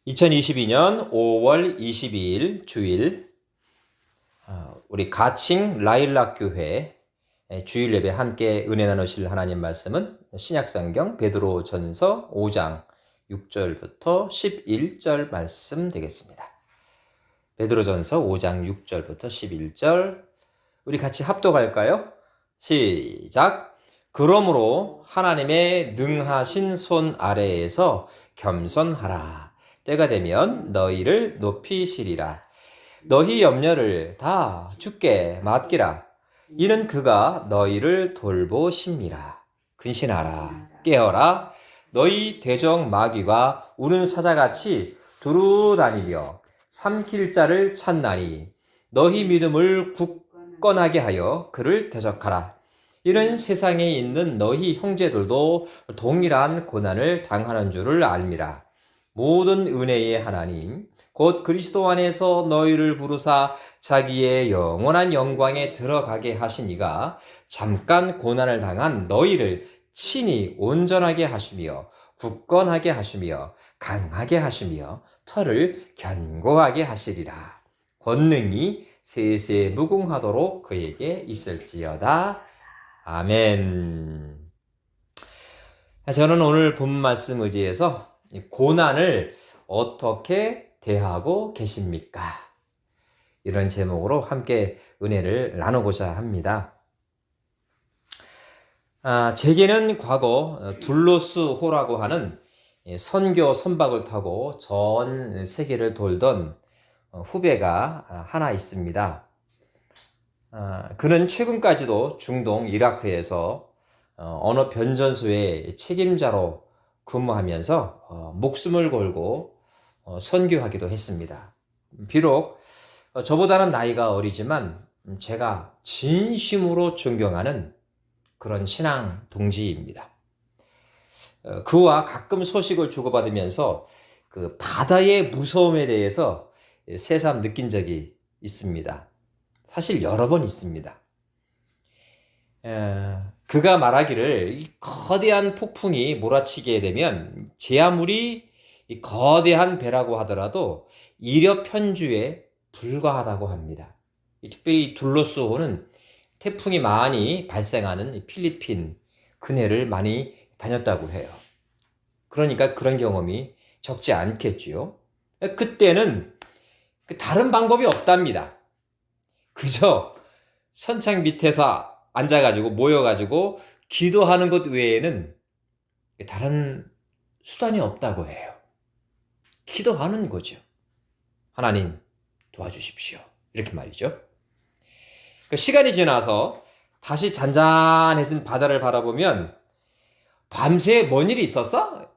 2022년 5월 22일 주일 우리 가칭 라일락교회 주일 예배 함께 은혜 나누실 하나님 말씀은 신약성경 베드로전서 5장 6절부터 11절 말씀 되겠습니다. 베드로전서 5장 6절부터 11절 우리 같이 합독할까요? 시작! 그러므로 하나님의 능하신 손 아래에서 겸손하라. 때가 되면 너희를 높이시리라. 너희 염려를 다 주께 맡기라. 이는 그가 너희를 돌보심이라. 근신하라. 깨어라. 너희 대적 마귀가 우는 사자같이 두루다니며 삼킬 자를 찾나니 너희 믿음을 굳건하게 하여 그를 대적하라. 이는 세상에 있는 너희 형제들도 동일한 고난을 당하는 줄을 알미라. 모든 은혜의 하나님 곧 그리스도 안에서 너희를 부르사 자기의 영원한 영광에 들어가게 하시니가 잠깐 고난을 당한 너희를 친히 온전하게 하시며 굳건하게 하시며 강하게 하시며 털을 견고하게 하시리라. 권능이 세세 무궁하도록 그에게 있을지어다. 아멘. 저는 오늘 본 말씀 의지해서 고난을 어떻게 대하고 계십니까? 이런 제목으로 함께 은혜를 나누고자 합니다. 제게는 과거 둘로스호라고 하는 선교 선박을 타고 전 세계를 돌던 후배가 하나 있습니다. 그는 최근까지도 중동 이라크에서 언어 변전소의 책임자로 근무하면서 목숨을 걸고 선교하기도 했습니다. 비록 저보다는 나이가 어리지만 제가 진심으로 존경하는 그런 신앙 동지입니다. 그와 가끔 소식을 주고받으면서 그 바다의 무서움에 대해서 새삼 느낀 적이 있습니다. 사실 여러 번 있습니다. 그가 말하기를 이 거대한 폭풍이 몰아치게 되면 제 아무리 이 거대한 배라고 하더라도 이력 편주에 불과하다고 합니다. 특별히 둘로스호는 태풍이 많이 발생하는 필리핀 근해를 많이 다녔다고 해요. 그러니까 그런 경험이 적지 않겠지요. 그때는 다른 방법이 없답니다. 그저 선창 밑에서 앉아가지고 모여가지고 기도하는 것 외에는 다른 수단이 없다고 해요. 기도하는 거죠. 하나님 도와주십시오. 이렇게 말이죠. 시간이 지나서 다시 잔잔해진 바다를 바라보면 밤새 뭔 일이 있었어?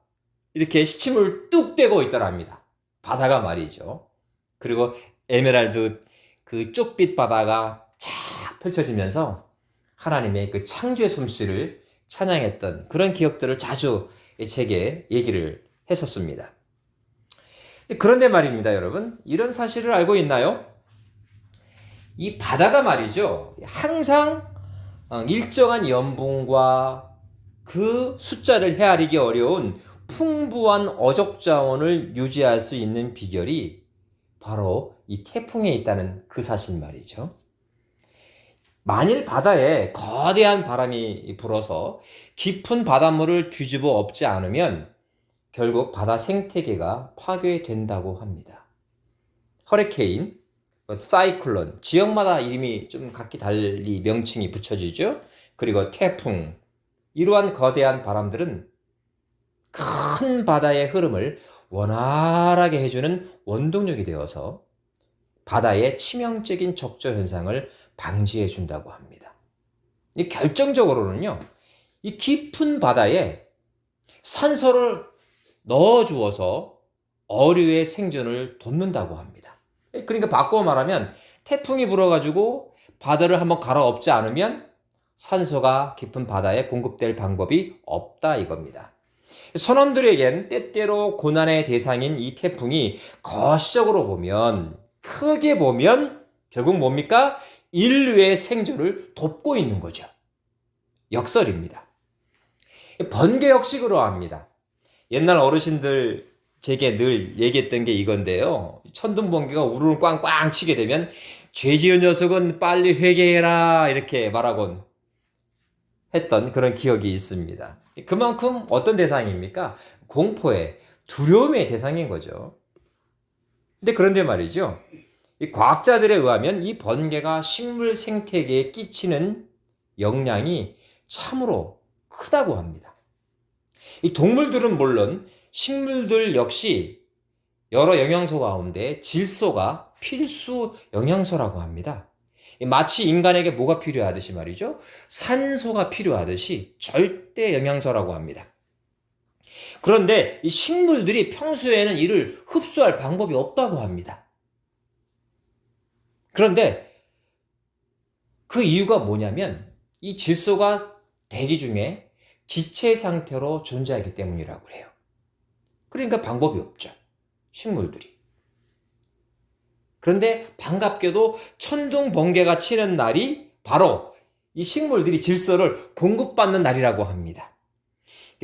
이렇게 시침을 뚝 떼고 있더랍니다. 바다가 말이죠. 그리고 에메랄드 그 쪽빛 바다가 쫙 펼쳐지면서 하나님의 그 창조의 솜씨를 찬양했던 그런 기억들을 자주 제게 얘기를 했었습니다. 그런데 말입니다, 여러분. 이런 사실을 알고 있나요? 이 바다가 말이죠. 항상 일정한 염분과 그 숫자를 헤아리기 어려운 풍부한 어족 자원을 유지할 수 있는 비결이 바로 이 태풍에 있다는 그 사실 말이죠. 만일 바다에 거대한 바람이 불어서 깊은 바닷물을 뒤집어 엎지 않으면 결국 바다 생태계가 파괴된다고 합니다. 허리케인, 사이클론, 지역마다 이름이 좀 각기 달리 명칭이 붙여지죠. 그리고 태풍, 이러한 거대한 바람들은 큰 바다의 흐름을 원활하게 해주는 원동력이 되어서 바다의 치명적인 적조 현상을 방지해 준다고 합니다. 결정적으로는요, 이 깊은 바다에 산소를 넣어 주어서 어류의 생존을 돕는다고 합니다. 그러니까 바꾸어 말하면 태풍이 불어가지고 바다를 한번 갈아엎지 않으면 산소가 깊은 바다에 공급될 방법이 없다 이겁니다. 선원들에겐 때때로 고난의 대상인 이 태풍이 거시적으로 보면, 크게 보면 결국 뭡니까? 인류의 생존을 돕고 있는 거죠. 역설입니다. 번개 역시 그러합니다. 옛날 어르신들 제게 늘 얘기했던 게 이건데요. 천둥번개가 우르르 꽝꽝 치게 되면 죄 지은 녀석은 빨리 회개해라 이렇게 말하곤 했던 그런 기억이 있습니다. 그만큼 어떤 대상입니까? 공포의, 두려움의 대상인 거죠. 근데 그런데 말이죠. 이 과학자들에 의하면 이 번개가 식물 생태계에 끼치는 영향이 참으로 크다고 합니다. 이 동물들은 물론 식물들 역시 여러 영양소 가운데 질소가 필수 영양소라고 합니다. 마치 인간에게 뭐가 필요하듯이 말이죠. 산소가 필요하듯이 절대 영양소라고 합니다. 그런데 이 식물들이 평소에는 이를 흡수할 방법이 없다고 합니다. 그런데 그 이유가 뭐냐면 이 질소가 대기 중에 기체 상태로 존재하기 때문이라고 해요. 그러니까 방법이 없죠. 식물들이. 그런데 반갑게도 천둥 번개가 치는 날이 바로 이 식물들이 질소를 공급받는 날이라고 합니다.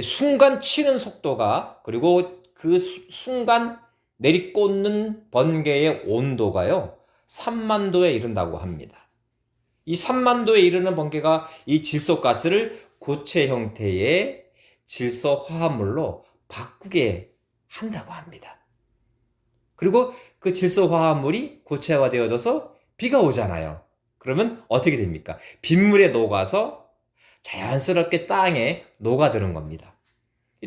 순간 치는 속도가 그리고 그 순간 내리꽂는 번개의 온도가요 3만 도에 이른다고 합니다. 이 3만 도에 이르는 번개가 이 질소가스를 고체 형태의 질소 화합물로 바꾸게 한다고 합니다. 그리고 그 질소 화합물이 고체화되어져서 비가 오잖아요. 그러면 어떻게 됩니까? 빗물에 녹아서 자연스럽게 땅에 녹아드는 겁니다.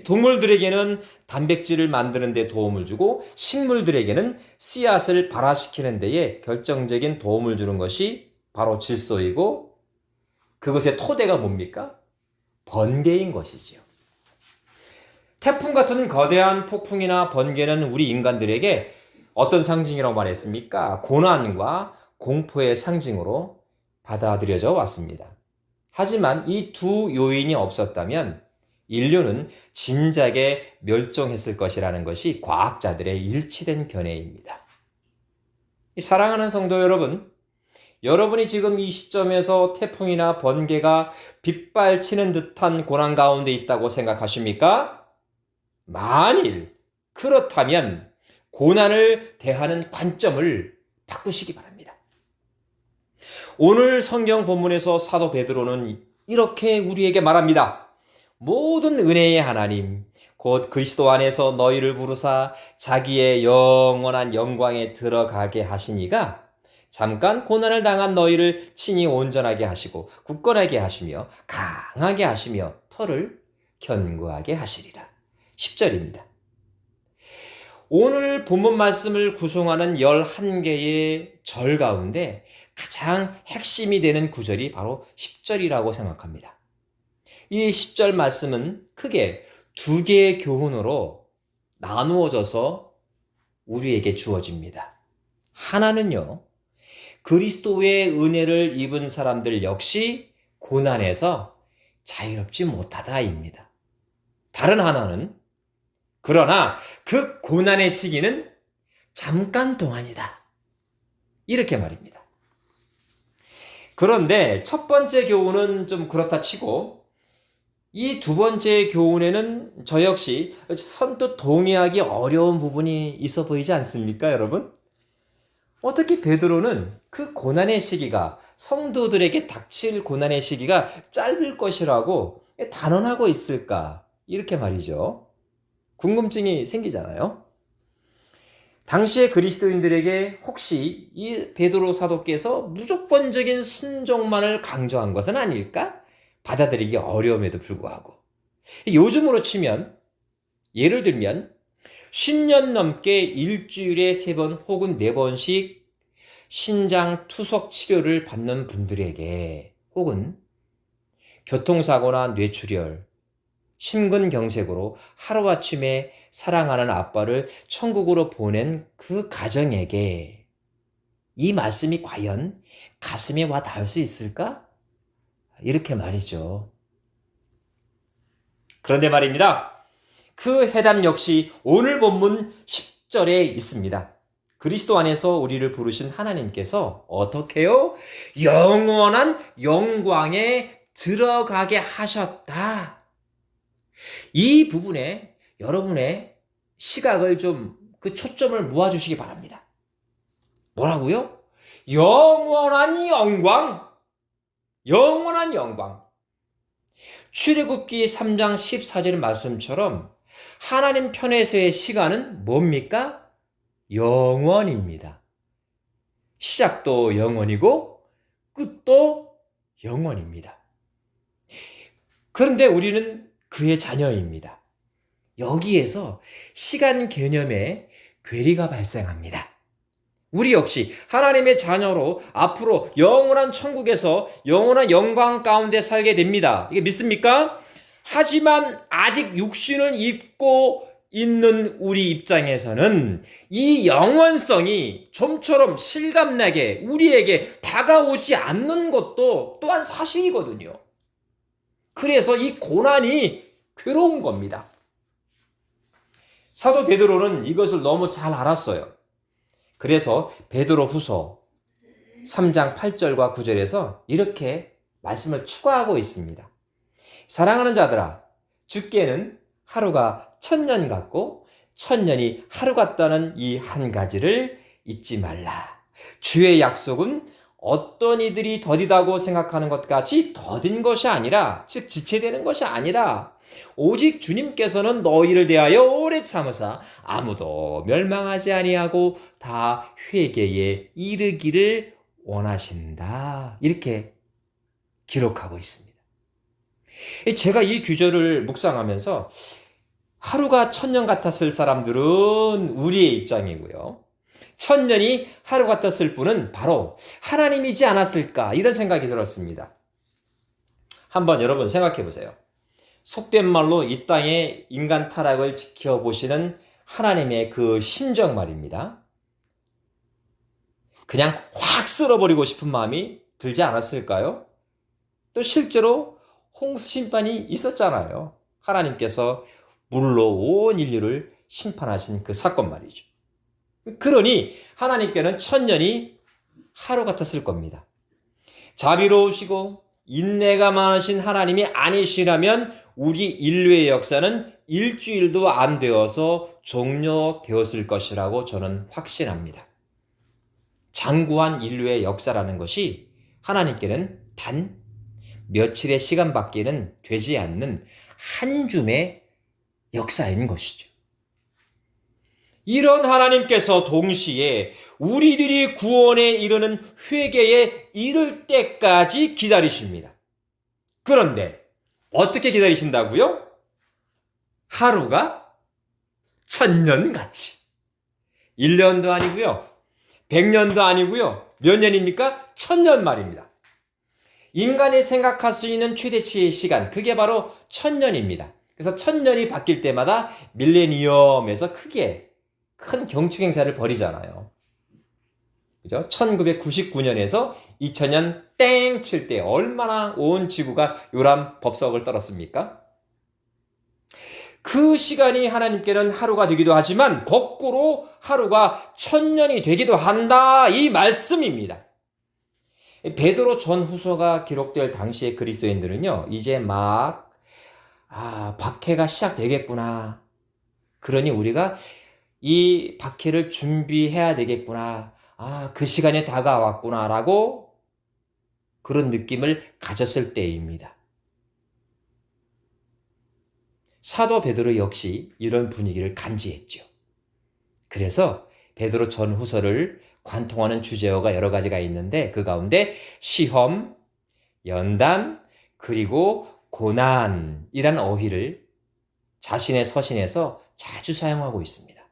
동물들에게는 단백질을 만드는 데 도움을 주고 식물들에게는 씨앗을 발화시키는 데에 결정적인 도움을 주는 것이 바로 질소이고 그것의 토대가 뭡니까? 번개인 것이지요. 태풍 같은 거대한 폭풍이나 번개는 우리 인간들에게 어떤 상징이라고 말했습니까? 고난과 공포의 상징으로 받아들여져 왔습니다. 하지만 이 두 요인이 없었다면 인류는 진작에 멸종했을 것이라는 것이 과학자들의 일치된 견해입니다. 사랑하는 성도 여러분, 여러분이 지금 이 시점에서 태풍이나 번개가 빗발치는 듯한 고난 가운데 있다고 생각하십니까? 만일 그렇다면 고난을 대하는 관점을 바꾸시기 바랍니다. 오늘 성경 본문에서 사도 베드로는 이렇게 우리에게 말합니다. 모든 은혜의 하나님 곧 그리스도 안에서 너희를 부르사 자기의 영원한 영광에 들어가게 하시니가 잠깐 고난을 당한 너희를 친히 온전하게 하시고 굳건하게 하시며 강하게 하시며 터를 견고하게 하시리라. 10절입니다. 오늘 본문 말씀을 구성하는 11개의 절 가운데 가장 핵심이 되는 구절이 바로 10절이라고 생각합니다. 이 10절 말씀은 크게 두 개의 교훈으로 나누어져서 우리에게 주어집니다. 하나는요, 그리스도의 은혜를 입은 사람들 역시 고난에서 자유롭지 못하다입니다. 다른 하나는 그러나 그 고난의 시기는 잠깐 동안이다. 이렇게 말입니다. 그런데 첫 번째 교훈은 좀 그렇다 치고 이 두 번째 교훈에는 저 역시 선뜻 동의하기 어려운 부분이 있어 보이지 않습니까, 여러분? 어떻게 베드로는 그 고난의 시기가 성도들에게 닥칠 고난의 시기가 짧을 것이라고 단언하고 있을까? 이렇게 말이죠. 궁금증이 생기잖아요. 당시의 그리스도인들에게 혹시 이 베드로 사도께서 무조건적인 순종만을 강조한 것은 아닐까? 받아들이기 어려움에도 불구하고. 요즘으로 치면, 예를 들면 10년 넘게 일주일에 3번 혹은 4번씩 신장 투석 치료를 받는 분들에게 혹은 교통사고나 뇌출혈, 심근경색으로 하루아침에 사랑하는 아빠를 천국으로 보낸 그 가정에게 이 말씀이 과연 가슴에 와 닿을 수 있을까? 이렇게 말이죠. 그런데 말입니다. 그 해답 역시 오늘 본문 10절에 있습니다. 그리스도 안에서 우리를 부르신 하나님께서 어떻게 해요? 영원한 영광에 들어가게 하셨다. 이 부분에 여러분의 시각을 좀 그 초점을 모아주시기 바랍니다. 뭐라고요? 영원한 영광! 영원한 영광! 출애굽기 3장 14절 말씀처럼 하나님 편에서의 시간은 뭡니까? 영원입니다. 시작도 영원이고 끝도 영원입니다. 그런데 우리는 그의 자녀입니다. 여기에서 시간 개념에 괴리가 발생합니다. 우리 역시 하나님의 자녀로 앞으로 영원한 천국에서 영원한 영광 가운데 살게 됩니다. 이게 믿습니까? 하지만 아직 육신을 입고 있는 우리 입장에서는 이 영원성이 좀처럼 실감나게 우리에게 다가오지 않는 것도 또한 사실이거든요. 그래서 이 고난이 괴로운 겁니다. 사도 베드로는 이것을 너무 잘 알았어요. 그래서 베드로후서 3장 8절과 9절에서 이렇게 말씀을 추가하고 있습니다. 사랑하는 자들아, 주께는 하루가 1000년 같고 1000년이 하루 같다는 이 한 가지를 잊지 말라. 주의 약속은 어떤 이들이 더디다고 생각하는 것 같이 더딘 것이 아니라, 즉 지체되는 것이 아니라 오직 주님께서는 너희를 대하여 오래 참으사 아무도 멸망하지 아니하고 다 회개에 이르기를 원하신다. 이렇게 기록하고 있습니다. 제가 이 규절을 묵상하면서 하루가 1000년 같았을 사람들은 우리의 입장이고요. 1000년이 하루 같았을 분은 바로 하나님이지 않았을까, 이런 생각이 들었습니다. 한번 여러분 생각해 보세요. 속된 말로 이 땅의 인간 타락을 지켜보시는 하나님의 그 심정 말입니다. 그냥 확 쓸어버리고 싶은 마음이 들지 않았을까요? 또 실제로 홍수 심판이 있었잖아요. 하나님께서 물로 온 인류를 심판하신 그 사건 말이죠. 그러니 하나님께는 1000년이 하루 같았을 겁니다. 자비로우시고 인내가 많으신 하나님이 아니시라면 우리 인류의 역사는 일주일도 안 되어서 종료되었을 것이라고 저는 확신합니다. 장구한 인류의 역사라는 것이 하나님께는 단 며칠의 시간밖에는 되지 않는 한 줌의 역사인 것이죠. 이런 하나님께서 동시에 우리들이 구원에 이르는 회개에 이를 때까지 기다리십니다. 그런데 어떻게 기다리신다고요? 하루가 1000년같이. 1년도 아니고요. 100년도 아니고요. 몇 년입니까? 1000년 말입니다. 인간이 생각할 수 있는 최대치의 시간, 그게 바로 1000년입니다. 그래서 1000년이 바뀔 때마다 밀레니엄에서 크게 큰 경축 행사를 벌이잖아요. 그죠? 1999년에서 2000년 땡 칠 때 얼마나 온 지구가 요람 법석을 떨었습니까? 그 시간이 하나님께는 하루가 되기도 하지만 거꾸로 하루가 1000년이 되기도 한다, 이 말씀입니다. 베드로 전후서가 기록될 당시의 그리스도인들은요, 이제 막 박해가 시작되겠구나. 그러니 우리가 이 박해를 준비해야 되겠구나. 그 시간이 다가왔구나라고 그런 느낌을 가졌을 때입니다. 사도 베드로 역시 이런 분위기를 감지했죠. 그래서 베드로 전후서를 관통하는 주제어가 여러 가지가 있는데 그 가운데 시험, 연단, 그리고 고난이라는 어휘를 자신의 서신에서 자주 사용하고 있습니다.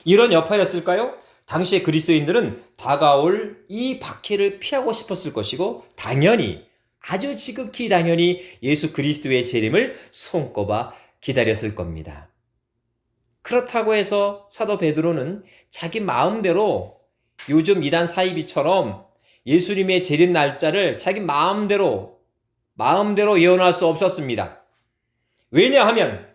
이런 여파였을까요? 당시의 그리스도인들은 다가올 이 박해를 피하고 싶었을 것이고 당연히, 아주 지극히 당연히 예수 그리스도의 재림을 손꼽아 기다렸을 겁니다. 그렇다고 해서 사도 베드로는 자기 마음대로 요즘 이단 사이비처럼 예수님의 재림 날짜를 자기 마음대로 예언할 수 없었습니다. 왜냐하면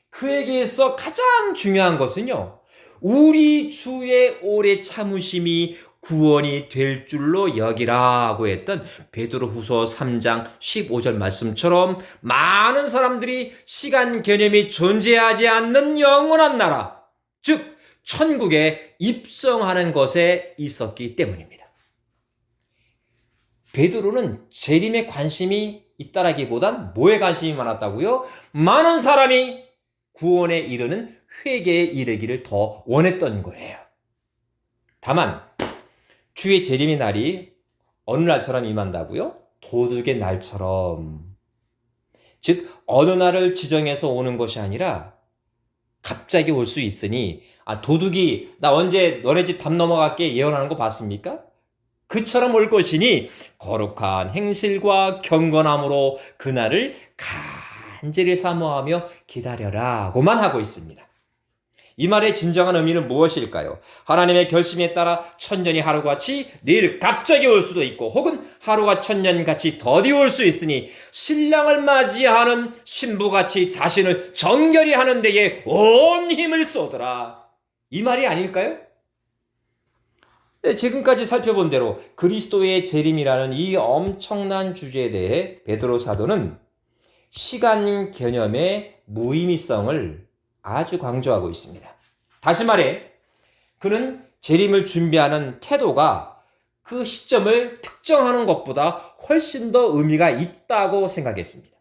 그에게 있어 가장 중요한 것은요, 우리 주의 오래 참으심이 구원이 될 줄로 여기라고 했던 베드로후서 3장 15절 말씀처럼 많은 사람들이 시간 개념이 존재하지 않는 영원한 나라, 즉 천국에 입성하는 것에 있었기 때문입니다. 베드로는 재림에 관심이 있다라기보단 뭐에 관심이 많았다고요? 많은 사람이 구원에 이르는 회개에 이르기를 더 원했던 거예요. 다만 주의 재림의 날이 어느 날처럼 임한다고요? 도둑의 날처럼. 즉 어느 날을 지정해서 오는 것이 아니라 갑자기 올 수 있으니 도둑이 나 언제 너네 집 담 넘어갈게 예언하는 거 봤습니까? 그처럼 올 것이니 거룩한 행실과 경건함으로 그날을 간절히 사모하며 기다려라고만 하고 있습니다. 이 말의 진정한 의미는 무엇일까요? 하나님의 결심에 따라 천년이 하루같이 내일 갑자기 올 수도 있고 혹은 하루가 천년같이 더디 올 수 있으니 신랑을 맞이하는 신부같이 자신을 정결히 하는 데에 온 힘을 쏟으라. 이 말이 아닐까요? 지금까지 살펴본 대로 그리스도의 재림이라는 이 엄청난 주제에 대해 베드로 사도는 시간 개념의 무의미성을 아주 강조하고 있습니다. 다시 말해 그는 재림을 준비하는 태도가 그 시점을 특정하는 것보다 훨씬 더 의미가 있다고 생각했습니다.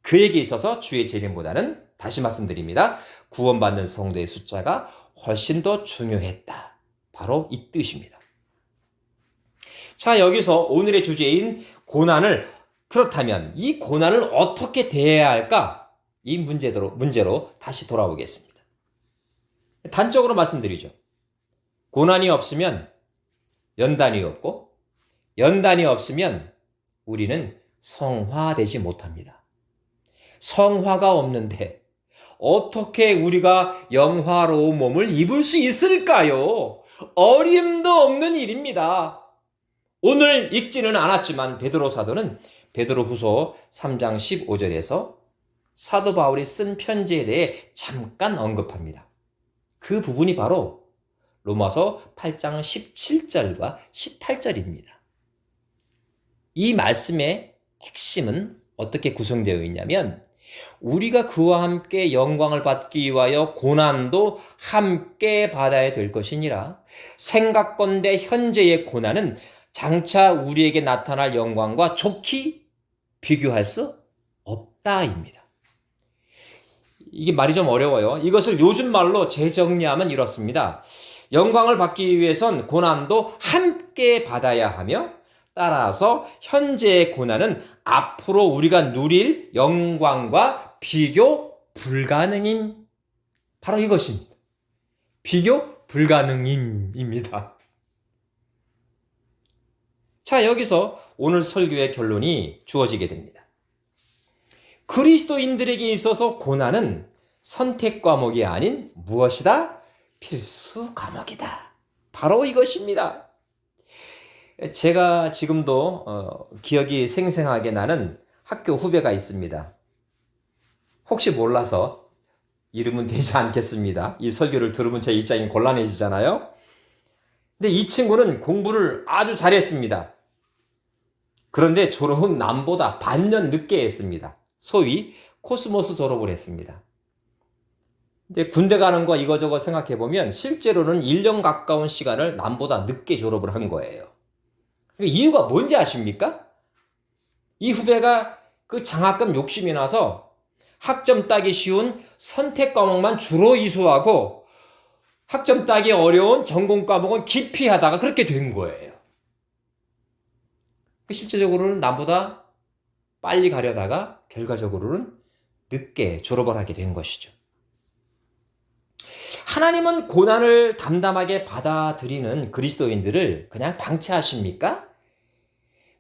그에게 있어서 주의 재림보다는 다시 말씀드립니다. 구원받는 성도의 숫자가 훨씬 더 중요했다. 바로 이 뜻입니다. 자, 여기서 오늘의 주제인 고난을 그렇다면 이 고난을 어떻게 대해야 할까? 이 문제로 다시 돌아오겠습니다. 단적으로 말씀드리죠. 고난이 없으면 연단이 없고 연단이 없으면 우리는 성화되지 못합니다. 성화가 없는데 어떻게 우리가 영화로운 몸을 입을 수 있을까요? 어림도 없는 일입니다. 오늘 읽지는 않았지만 베드로 사도는 베드로후서 3장 15절에서 사도 바울이 쓴 편지에 대해 잠깐 언급합니다. 그 부분이 바로 로마서 8장 17절과 18절입니다. 이 말씀의 핵심은 어떻게 구성되어 있냐면 우리가 그와 함께 영광을 받기 위하여 고난도 함께 받아야 될 것이니라. 생각건대 현재의 고난은 장차 우리에게 나타날 영광과 좋게 비교할 수 없다입니다. 이게 말이 좀 어려워요. 이것을 요즘 말로 재정리하면 이렇습니다. 영광을 받기 위해선 고난도 함께 받아야 하며 따라서 현재의 고난은 앞으로 우리가 누릴 영광과 비교 불가능임. 바로 이것입니다. 비교 불가능임입니다. 자, 여기서 오늘 설교의 결론이 주어지게 됩니다. 그리스도인들에게 있어서 고난은 선택 과목이 아닌 무엇이다? 필수 과목이다. 바로 이것입니다. 제가 지금도 기억이 생생하게 나는 학교 후배가 있습니다. 혹시 몰라서 이름은 대지 않겠습니다. 이 설교를 들으면 제 입장이 곤란해지잖아요. 근데 이 친구는 공부를 아주 잘했습니다. 그런데 졸업은 남보다 반년 늦게 했습니다. 소위 코스모스 졸업을 했습니다. 근데 군대 가는 거 이거저거 생각해보면 실제로는 1년 가까운 시간을 남보다 늦게 졸업을 한 거예요. 이유가 뭔지 아십니까? 이 후배가 그 장학금 욕심이 나서 학점 따기 쉬운 선택 과목만 주로 이수하고 학점 따기 어려운 전공 과목은 기피하다가 그렇게 된 거예요. 실제적으로는 남보다 빨리 가려다가 결과적으로는 늦게 졸업을 하게 된 것이죠. 하나님은 고난을 담담하게 받아들이는 그리스도인들을 그냥 방치하십니까?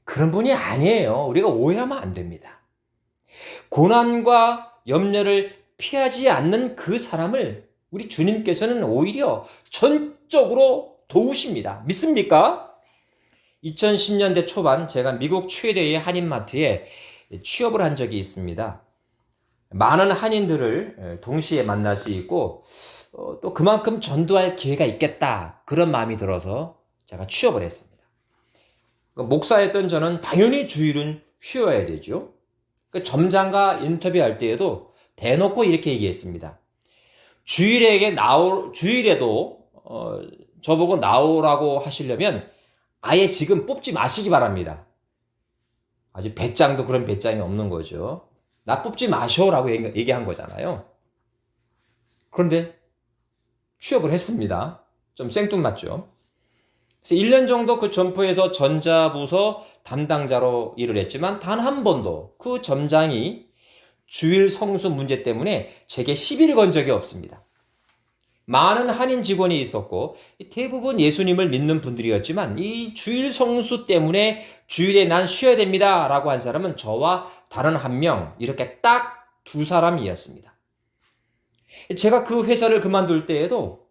그런 분이 아니에요. 우리가 오해하면 안 됩니다. 고난과 염려를 피하지 않는 그 사람을 우리 주님께서는 오히려 전적으로 도우십니다. 믿습니까? 2010년대 초반 제가 미국 최대의 한인마트에 취업을 한 적이 있습니다. 많은 한인들을 동시에 만날 수 있고 또 그만큼 전도할 기회가 있겠다 그런 마음이 들어서 제가 취업을 했습니다. 목사였던 저는 당연히 주일은 쉬어야 되죠. 점장과 인터뷰할 때에도 대놓고 이렇게 얘기했습니다. 주일에도 저보고 나오라고 하시려면 아예 지금 뽑지 마시기 바랍니다. 아주 배짱도 그런 배짱이 없는 거죠. 나 뽑지 마셔라고 얘기한 거잖아요. 그런데 취업을 했습니다. 좀 생뚱맞죠. 그래서 1년 정도 그 점포에서 전자부서 담당자로 일을 했지만 단 한 번도 그 점장이 주일 성수 문제 때문에 제게 시비를 건 적이 없습니다. 많은 한인 직원이 있었고 대부분 예수님을 믿는 분들이었지만 이 주일 성수 때문에 주일에 난 쉬어야 됩니다 라고 한 사람은 저와 다른 한 명, 이렇게 딱 두 사람이었습니다. 제가 그 회사를 그만둘 때에도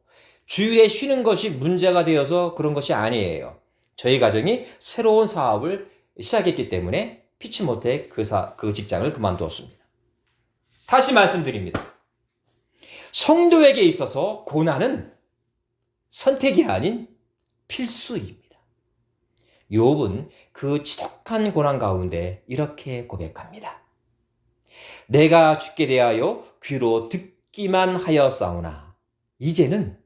주일에 쉬는 것이 문제가 되어서 그런 것이 아니에요. 저희 가정이 새로운 사업을 시작했기 때문에 피치 못해 그 직장을 그만두었습니다. 다시 말씀드립니다. 성도에게 있어서 고난은 선택이 아닌 필수입니다. 욥은 그 지독한 고난 가운데 이렇게 고백합니다. 내가 죽게 대하여 귀로 듣기만 하였사오나 이제는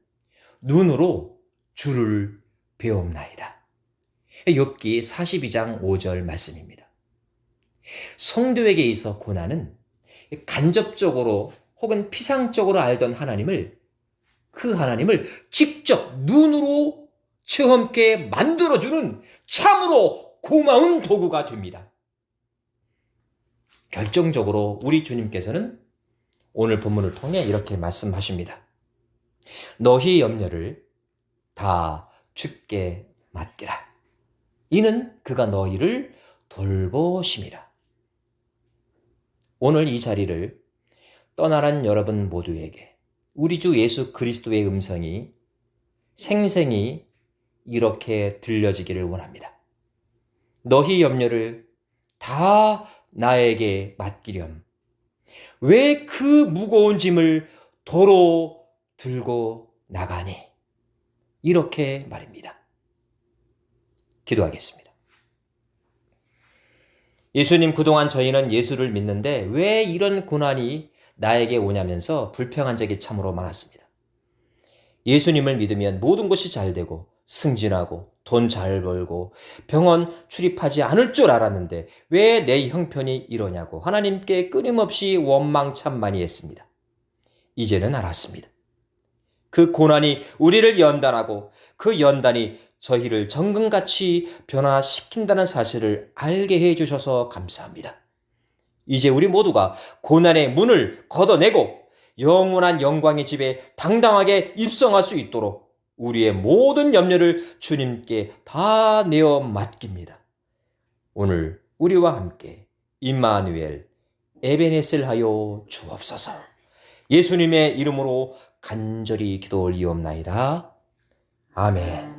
눈으로 주를 배옵나이다. 욥기 42장 5절 말씀입니다. 성도에게 있어 고난은 간접적으로 혹은 피상적으로 알던 그 하나님을 직접 눈으로 체험케 만들어주는 참으로 고마운 도구가 됩니다. 결정적으로 우리 주님께서는 오늘 본문을 통해 이렇게 말씀하십니다. 너희 염려를 다 주께 맡기라. 이는 그가 너희를 돌보심이라. 오늘 이 자리를 떠나간 여러분 모두에게 우리 주 예수 그리스도의 음성이 생생히 이렇게 들려지기를 원합니다. 너희 염려를 다 나에게 맡기렴. 왜 그 무거운 짐을 도로 들고 나가니? 이렇게 말입니다. 기도하겠습니다. 예수님, 그동안 저희는 예수를 믿는데 왜 이런 고난이 나에게 오냐면서 불평한 적이 참으로 많았습니다. 예수님을 믿으면 모든 것이 잘 되고 승진하고 돈 잘 벌고 병원 출입하지 않을 줄 알았는데 왜 내 형편이 이러냐고 하나님께 끊임없이 원망 참 많이 했습니다. 이제는 알았습니다. 그 고난이 우리를 연단하고 그 연단이 저희를 정금같이 변화시킨다는 사실을 알게 해주셔서 감사합니다. 이제 우리 모두가 고난의 문을 걷어내고 영원한 영광의 집에 당당하게 입성할 수 있도록 우리의 모든 염려를 주님께 다 내어 맡깁니다. 오늘 우리와 함께 임마누엘 에베네셀 하여 주옵소서. 예수님의 이름으로 간절히 기도 올리옵나이다. 아멘.